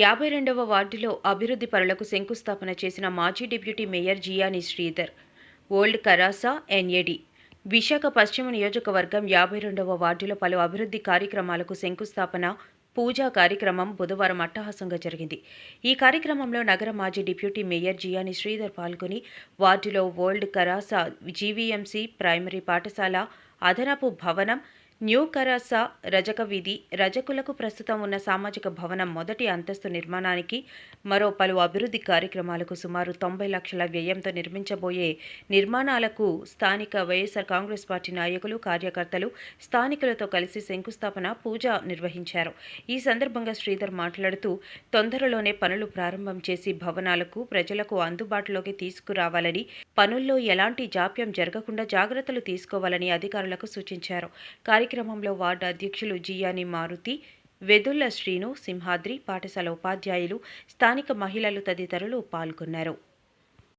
52వ వార్డులో అభివృద్ధి పనులకు శంకుస్థాపన చేసిన మాజీ deputy mayor Jiyani Sridhar. Old Karasa NAD. Visakha పశ్చిమ నియోజకవర్గం 52వ వార్డులో పలు అభివృద్ధి కార్యక్రమాలకు శంకుస్థాపన, పూజా కార్యక్రమం బుధవారం అట్టహాసంగా జరిగింది. ఈ కార్యక్రమంలో నగర మాజీ డిప్యూటీ మేయర్ జియాని శ్రీధర్ పాల్గొని వార్డులో ఓల్డ్ కరాసా జీవీఎంసీ ప్రైమరీ పాఠశాల, అదనపు భవనం, న్యూ కరాసా రజక వీధి, రజకులకు ప్రస్తుతం ఉన్న సామాజిక భవనం మొదటి అంతస్తు నిర్మాణానికి, మరో పలు అభివృద్ధి కార్యక్రమాలకు సుమారు 90 లక్షల వ్యయంతో నిర్మించబోయే నిర్మాణాలకు స్థానిక వైఎస్ఆర్ కాంగ్రెస్ పార్టీ నాయకులు, కార్యకర్తలు, స్థానికులతో కలిసి శంకుస్థాపన, పూజ నిర్వహించారు. ఈ సందర్భంగా శ్రీధర్ మాట్లాడుతూ, తొందరలోనే పనులు ప్రారంభం చేసి భవనాలకు ప్రజలకు అందుబాటులోకి తీసుకురావాలని, పనుల్లో ఎలాంటి జాప్యం జరగకుండా జాగ్రత్తలు తీసుకోవాలని అధికారులకు సూచించారు. కార్యక్రమంలో వార్డు అధ్యక్షులు జియాని మారుతి, వెదుళ్ల శ్రీను, సింహాద్రి, పాఠశాల ఉపాధ్యాయులు, స్థానిక మహిళలు తదితరులు పాల్గొన్నారు.